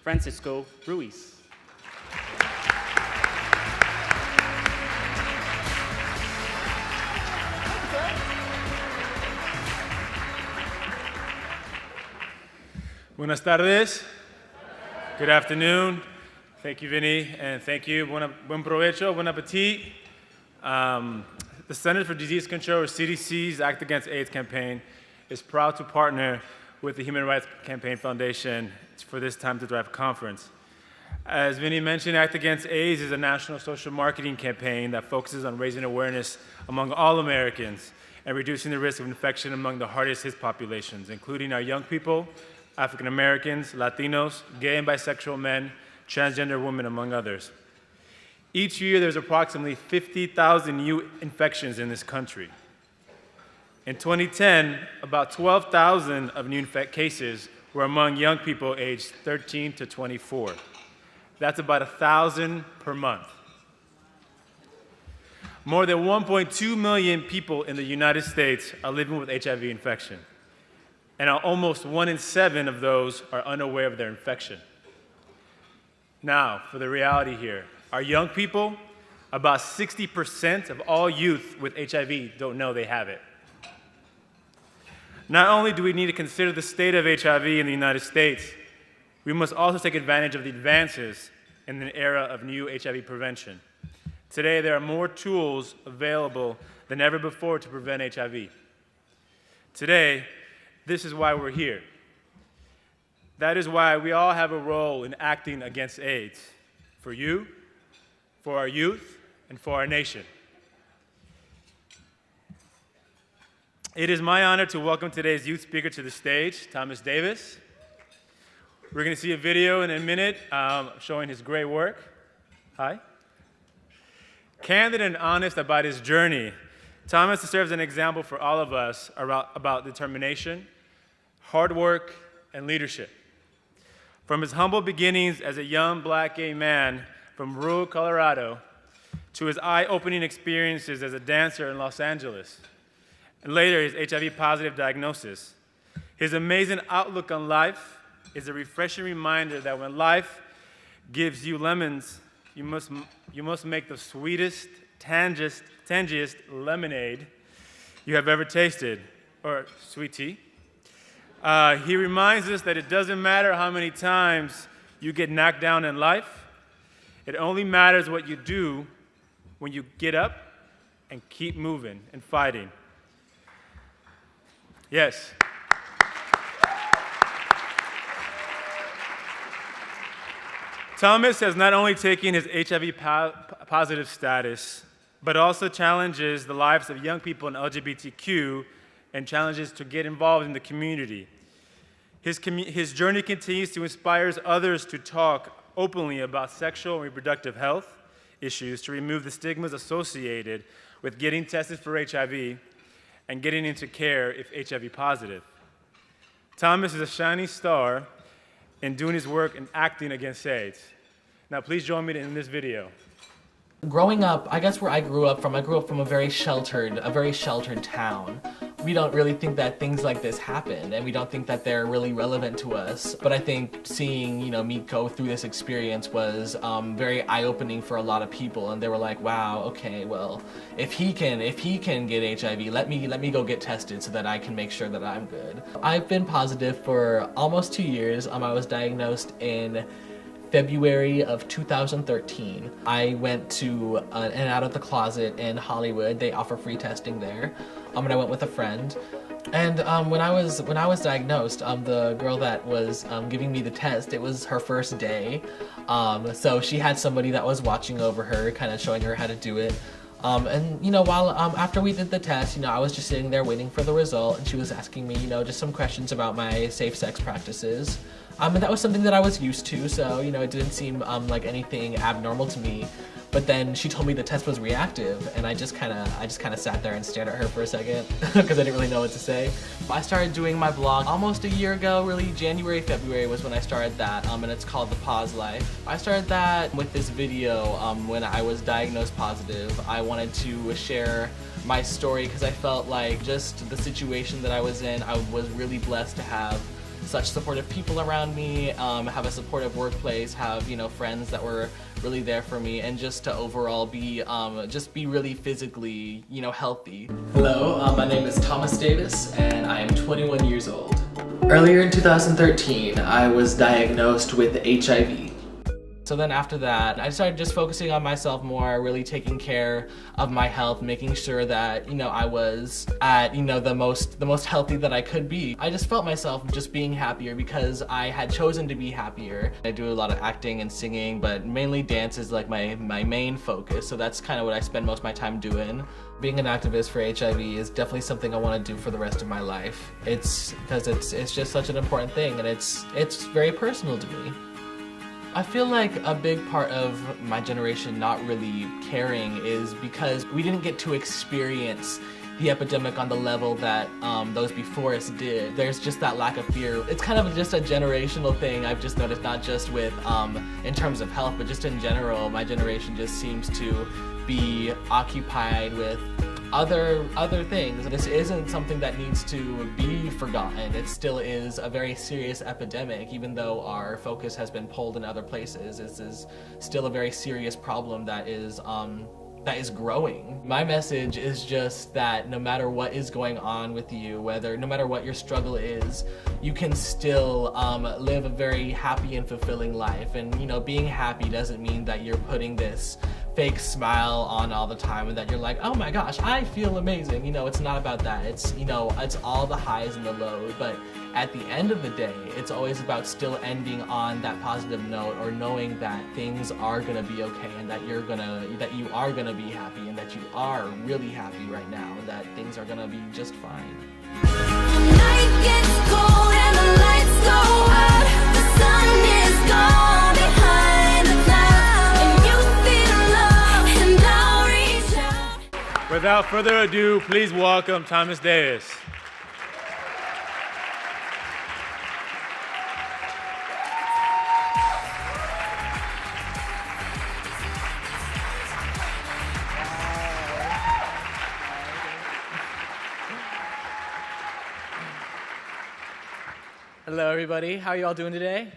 Francisco Ruiz. Buenas tardes. Good afternoon. Thank you, Vinny, and thank you. Buen provecho, buen appetit. The Centers for Disease Control, or CDC's Act Against AIDS campaign is proud to partner with the Human Rights Campaign Foundation for this Time to Thrive conference. As Vinny mentioned, Act Against AIDS is a national social marketing campaign that focuses on raising awareness among all Americans and reducing the risk of infection among the hardest hit populations, including our young people, African Americans, Latinos, gay and bisexual men, transgender women, among others. Each year, there's approximately 50,000 new infections in this country. In 2010, about 12,000 of new cases were among young people aged 13 to 24. That's about 1,000 per month. More than 1.2 million people in the United States are living with HIV infection, and almost 1 in 7 of those are unaware of their infection. Now, for the reality here, our young people, about 60% of all youth with HIV don't know they have it. Not only do we need to consider the state of HIV in the United States, we must also take advantage of the advances in the era of new HIV prevention. Today, there are more tools available than ever before to prevent HIV. Today, this is why we're here. That is why we all have a role in acting against AIDS, for you, for our youth, and for our nation. It is my honor to welcome today's youth speaker to the stage, Thomas Davis. We're going to see a video in a minute showing his great work. Hi. Candid and honest about his journey, Thomas serves an example for all of us about determination, hard work, and leadership. From his humble beginnings as a young black gay man from rural Colorado to his eye-opening experiences as a dancer in Los Angeles, and later his HIV-positive diagnosis, his amazing outlook on life is a refreshing reminder that when life gives you lemons, you must make the sweetest, tangiest lemonade you have ever tasted, or sweet tea. He reminds us that it doesn't matter how many times you get knocked down in life. It only matters what you do when you get up and keep moving and fighting. Yes. Thomas has not only taken his HIV positive status, but also challenges the lives of young people in LGBTQ and challenges to get involved in the community. His journey continues to inspire others to talk openly about sexual and reproductive health issues to remove the stigmas associated with getting tested for HIV and getting into care if HIV positive. Thomas is a shining star in doing his work and acting against AIDS. Now please join me in this video. Growing up, I guess where I grew up from a very sheltered town. We don't really think that things like this happen, and we don't think that they're really relevant to us. But I think seeing, me go through this experience was very eye-opening for a lot of people, and they were like, "Wow, okay, well, if he can get HIV, let me go get tested so that I can make sure that I'm good." I've been positive for almost 2 years. I was diagnosed in February of 2013. I went to an Out of the Closet in Hollywood. They offer free testing there. And I went with a friend. And when I was diagnosed, the girl that was giving me the test, it was her first day. So she had somebody that was watching over her, kind of showing her how to do it. While after we did the test, I was just sitting there waiting for the result, and she was asking me, just some questions about my safe sex practices. And that was something that I was used to, so, it didn't seem like anything abnormal to me. But then she told me the test was reactive, and I just kind of sat there and stared at her for a second because I didn't really know what to say. I started doing my blog almost a year ago, really. January, February was when I started that, and it's called The Pause Life. I started that with this video when I was diagnosed positive. I wanted to share my story because I felt like just the situation that I was in, I was really blessed to have such supportive people around me, have a supportive workplace, have, friends that were really there for me, and just to overall be really physically, healthy. Hello, my name is Thomas Davis, and I am 21 years old. Earlier in 2013, I was diagnosed with HIV. So then after that, I started just focusing on myself more, really taking care of my health, making sure that, I was at, the most healthy that I could be. I just felt myself just being happier because I had chosen to be happier. I do a lot of acting and singing, but mainly dance is like my main focus. So that's kind of what I spend most of my time doing. Being an activist for HIV is definitely something I want to do for the rest of my life. It's because it's just such an important thing, and it's very personal to me. I feel like a big part of my generation not really caring is because we didn't get to experience the epidemic on the level that those before us did. There's just that lack of fear. It's kind of just a generational thing I've just noticed, not just with in terms of health, but just in general. My generation just seems to be occupied with other things. This isn't something that needs to be forgotten. It still is a very serious epidemic, even though our focus has been pulled in other places. This is still a very serious problem that is growing. My message is just that no matter what is going on with you, no matter what your struggle is, you can still live a very happy and fulfilling life. And being happy doesn't mean that you're putting this fake smile on all the time and that you're like, oh my gosh, I feel amazing. It's not about that. It's all the highs and the lows, but at the end of the day, it's always about still ending on that positive note, or knowing that things are gonna be okay, and that you are gonna be happy, and that you are really happy right now, and that things are gonna be just fine. The night gets cold and the lights go out. The sun is gone behind the clouds, and you feel love, and I'll reach out. Without further ado, please welcome Thomas Davis. Hello, everybody. How are you all doing today?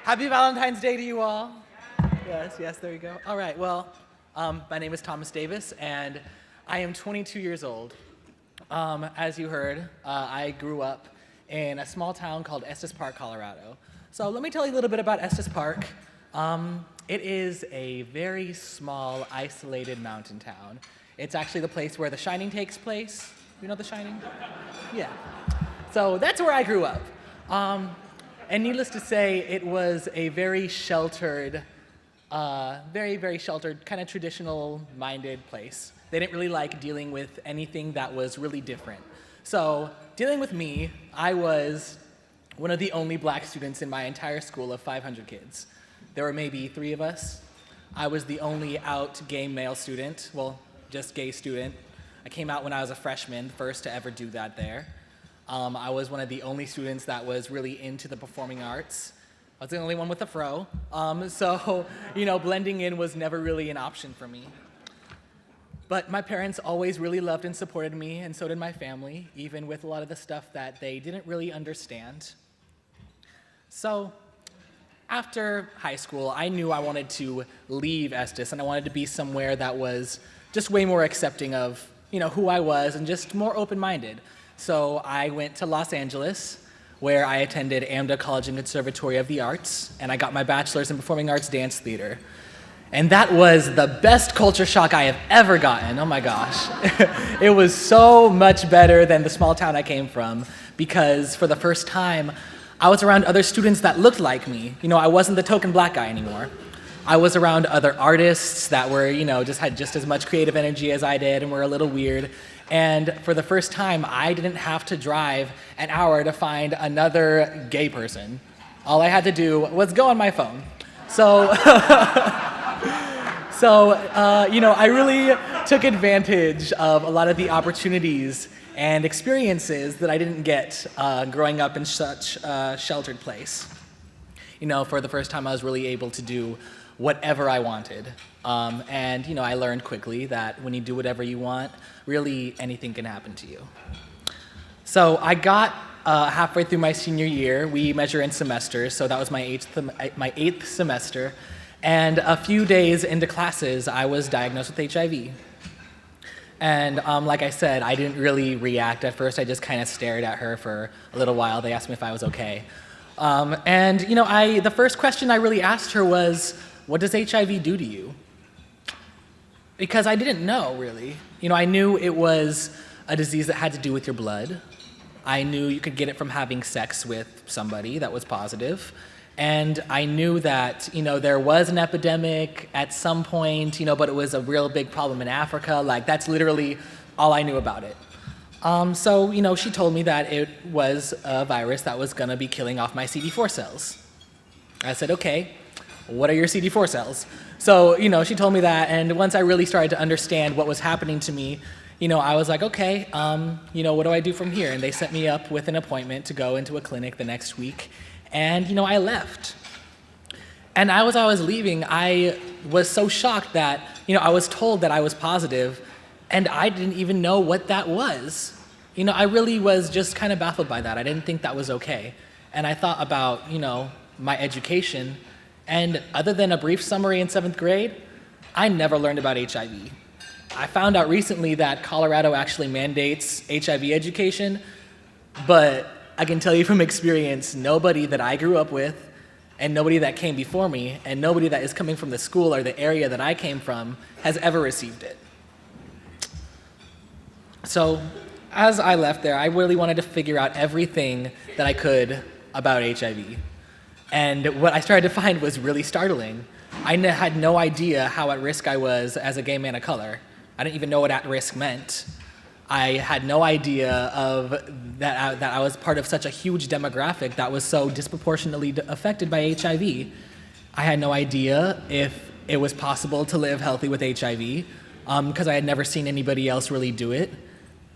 Happy Valentine's Day to you all. Yes, there you go. All right, well, my name is Thomas Davis, and I am 22 years old. As you heard, I grew up in a small town called Estes Park, Colorado. So let me tell you a little bit about Estes Park. It is a very small, isolated mountain town. It's actually the place where The Shining takes place. You know The Shining? Yeah. So that's where I grew up. And needless to say, it was a very sheltered, very sheltered, kind of traditional-minded place. They didn't really like dealing with anything that was really different. So dealing with me, I was one of the only black students in my entire school of 500 kids. There were maybe 3 of us. I was the only out gay male student, well, just gay student. I came out when I was a freshman, first to ever do that there. I was one of the only students that was really into the performing arts. I was the only one with a fro. So, blending in was never really an option for me. But my parents always really loved and supported me, and so did my family, even with a lot of the stuff that they didn't really understand. So, after high school, I knew I wanted to leave Estes, and I wanted to be somewhere that was just way more accepting of, who I was, and just more open-minded. So I went to Los Angeles, where I attended AMDA College and Conservatory of the Arts, and I got my bachelor's in performing arts dance theater. And that was the best culture shock I have ever gotten. Oh my gosh. It was so much better than the small town I came from, because for the first time, I was around other students that looked like me. I wasn't the token black guy anymore. I was around other artists that were, just had just as much creative energy as I did and were a little weird. And for the first time, I didn't have to drive an hour to find another gay person. All I had to do was go on my phone. So, I really took advantage of a lot of the opportunities and experiences that I didn't get growing up in such a sheltered place. For the first time, I was really able to do whatever I wanted. And I learned quickly that when you do whatever you want, really anything can happen to you. So I got halfway through my senior year. We measure in semesters, so that was my eighth semester. And a few days into classes, I was diagnosed with HIV. And like I said, I didn't really react at first. I just kind of stared at her for a little while. They asked me if I was okay. And the first question I really asked her was, what does HIV do to you? Because I didn't know, really. I knew it was a disease that had to do with your blood. I knew you could get it from having sex with somebody that was positive. And I knew that, there was an epidemic at some point, but it was a real big problem in Africa. Like, that's literally all I knew about it. So, she told me that it was a virus that was gonna be killing off my CD4 cells. I said, okay, what are your CD4 cells? So, she told me that, and once I really started to understand what was happening to me, I was like, okay, what do I do from here? And they set me up with an appointment to go into a clinic the next week. And, I left. And as I was leaving, I was so shocked that, I was told that I was positive, and I didn't even know what that was. I really was just kind of baffled by that. I didn't think that was okay. And I thought about, my education, and other than a brief summary in 7th grade, I never learned about HIV. I found out recently that Colorado actually mandates HIV education, but I can tell you from experience, nobody that I grew up with, and nobody that came before me, and nobody that is coming from the school or the area that I came from has ever received it. So, as I left there, I really wanted to figure out everything that I could about HIV. And what I started to find was really startling. I had no idea how at risk I was as a gay man of color. I didn't even know what at risk meant. I had no idea of that I was part of such a huge demographic that was so disproportionately affected by HIV. I had no idea if it was possible to live healthy with HIV, because I had never seen anybody else really do it,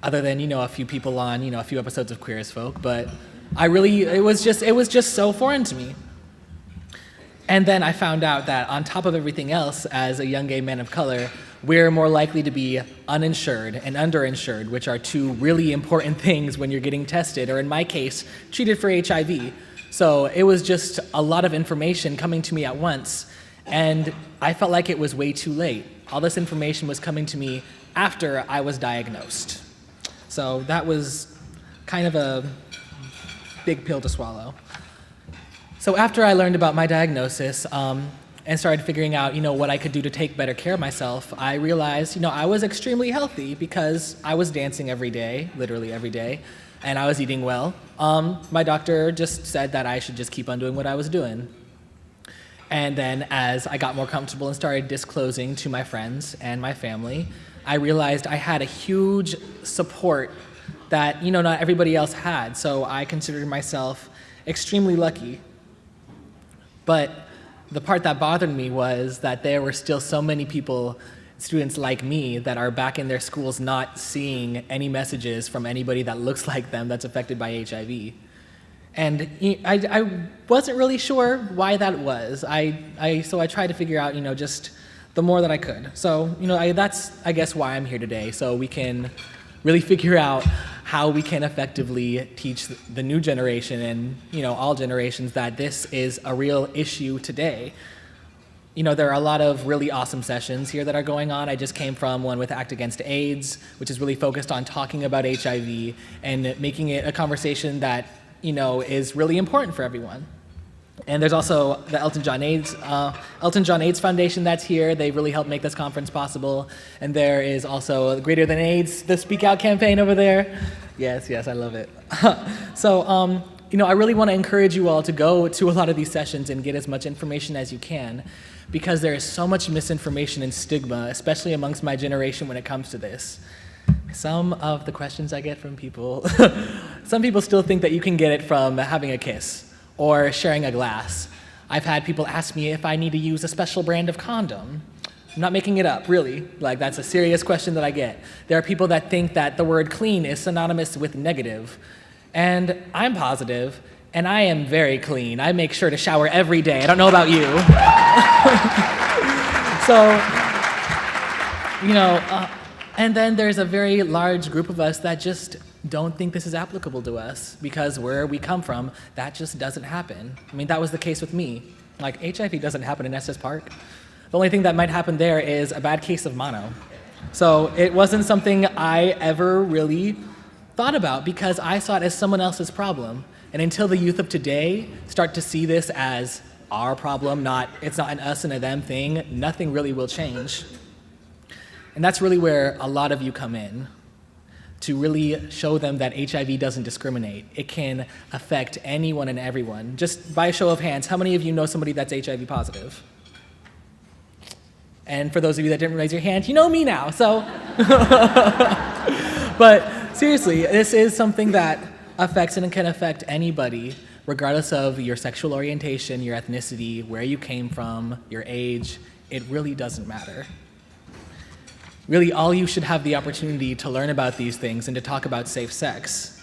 other than a few people on a few episodes of Queer as Folk. But it was just so foreign to me. And then I found out that on top of everything else, as a young gay man of color, we're more likely to be uninsured and underinsured, which are two really important things when you're getting tested, or in my case, treated for HIV. So it was just a lot of information coming to me at once, and I felt like it was way too late. All this information was coming to me after I was diagnosed. So that was kind of a big pill to swallow. So after I learned about my diagnosis, and started figuring out, what I could do to take better care of myself, I realized, I was extremely healthy because I was dancing every day, literally every day, and I was eating well. My doctor just said that I should just keep on doing what I was doing. And then as I got more comfortable and started disclosing to my friends and my family, I realized I had a huge support that, not everybody else had. So I considered myself extremely lucky. But the part that bothered me was that there were still so many people, students like me, that are back in their schools not seeing any messages from anybody that looks like them that's affected by HIV. And I wasn't really sure why that was. So I tried to figure out, just the more that I could. So, that's, I guess, why I'm here today, so we can really figure out how we can effectively teach the new generation and, all generations that this is a real issue today. There are a lot of really awesome sessions here that are going on. I just came from one with Act Against AIDS, which is really focused on talking about HIV and making it a conversation that, is really important for everyone. And there's also the Elton John AIDS Foundation that's here. They really helped make this conference possible. And there is also Greater Than AIDS, the Speak Out campaign over there. Yes, I love it. So, I really want to encourage you all to go to a lot of these sessions and get as much information as you can, because there is so much misinformation and stigma, especially amongst my generation when it comes to this. Some of the questions I get from people, some people still think that you can get it from having a kiss or sharing a glass. I've had people ask me if I need to use a special brand of condom. I'm not making it up, really. That's a serious question that I get. There are people that think that the word clean is synonymous with negative. And I'm positive, and I am very clean. I make sure to shower every day. I don't know about you. So, and then there's a very large group of us that just don't think this is applicable to us because where we come from, that just doesn't happen. I mean, that was the case with me. Like, HIV doesn't happen in Estes Park. The only thing that might happen there is a bad case of mono. So it wasn't something I ever really thought about because I saw it as someone else's problem. And until the youth of today start to see this as our problem, it's not an us and a them thing, nothing really will change. And that's really where a lot of you come in, to really show them that HIV doesn't discriminate. It can affect anyone and everyone. Just by a show of hands, how many of you know somebody that's HIV positive? And for those of you that didn't raise your hand, you know me now, so. But seriously, this is something that affects and can affect anybody, regardless of your sexual orientation, your ethnicity, where you came from, your age. It really doesn't matter. Really, all you should have the opportunity to learn about these things and to talk about safe sex.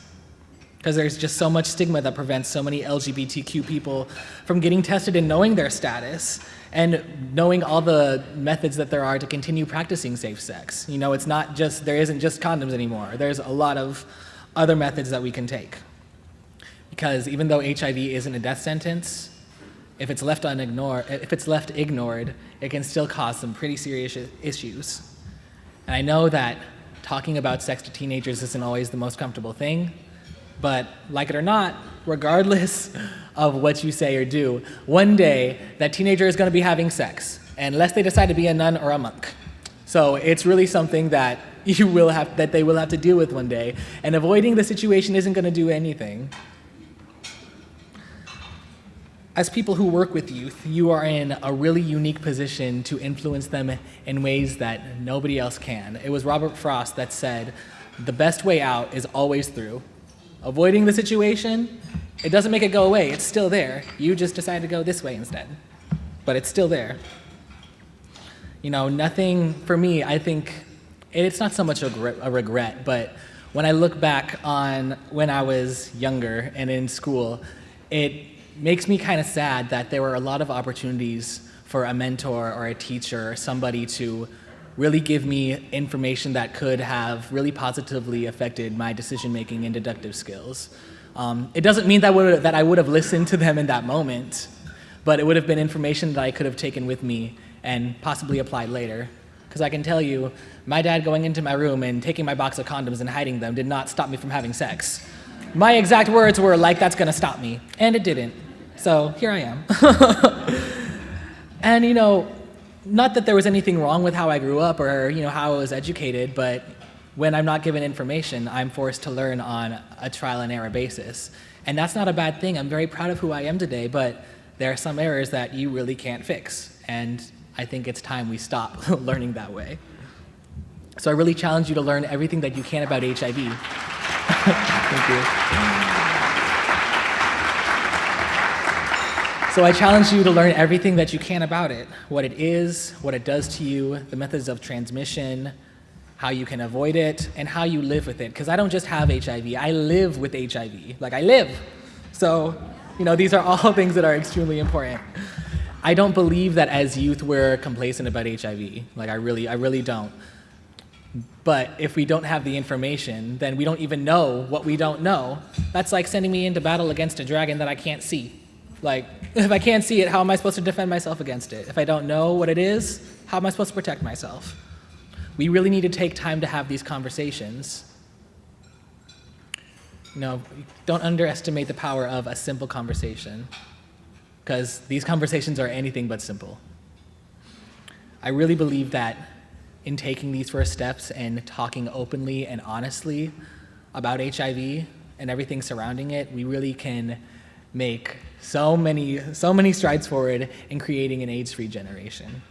Because there's just so much stigma that prevents so many LGBTQ people from getting tested and knowing their status and knowing all the methods that there are to continue practicing safe sex. You know, there isn't just condoms anymore. There's a lot of other methods that we can take. Because even though HIV isn't a death sentence, if it's left ignored, it can still cause some pretty serious issues. And I know that talking about sex to teenagers isn't always the most comfortable thing, but like it or not, regardless of what you say or do, one day that teenager is going to be having sex, unless they decide to be a nun or a monk. So it's really something that they will have to deal with one day, and avoiding the situation isn't going to do anything. As people who work with youth, you are in a really unique position to influence them in ways that nobody else can. It was Robert Frost that said, the best way out is always through. Avoiding the situation, it doesn't make it go away. It's still there. You just decide to go this way instead. But it's still there. You know, nothing, for me, I think, it's not so much a regret, but when I look back on when I was younger and in school, it makes me kind of sad that there were a lot of opportunities for a mentor or a teacher or somebody to really give me information that could have really positively affected my decision-making and deductive skills. It doesn't mean that I would have listened to them in that moment, but it would have been information that I could have taken with me and possibly applied later. Because I can tell you, my dad going into my room and taking my box of condoms and hiding them did not stop me from having sex. My exact words were, like, that's gonna stop me, and it didn't. So here I am. And, you know, not that there was anything wrong with how I grew up or, you know, how I was educated, but when I'm not given information, I'm forced to learn on a trial and error basis. And that's not a bad thing. I'm very proud of who I am today, but there are some errors that you really can't fix. And I think it's time we stop learning that way. So I really challenge you to learn everything that you can about HIV. Thank you. So I challenge you to learn everything that you can about it, what it is, what it does to you, the methods of transmission, how you can avoid it, and how you live with it. Because I don't just have HIV, I live with HIV. Like, I live. So, you know, these are all things that are extremely important. I don't believe that as youth we're complacent about HIV. Like, I really don't. But if we don't have the information, then we don't even know what we don't know. That's like sending me into battle against a dragon that I can't see. Like, if I can't see it, how am I supposed to defend myself against it? If I don't know what it is, how am I supposed to protect myself? We really need to take time to have these conversations. You know, don't underestimate the power of a simple conversation, because these conversations are anything but simple. I really believe that in taking these first steps and talking openly and honestly about HIV and everything surrounding it, we really can make so many strides forward in creating an AIDS-free generation.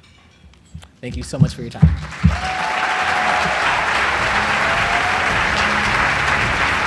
Thank you so much for your time.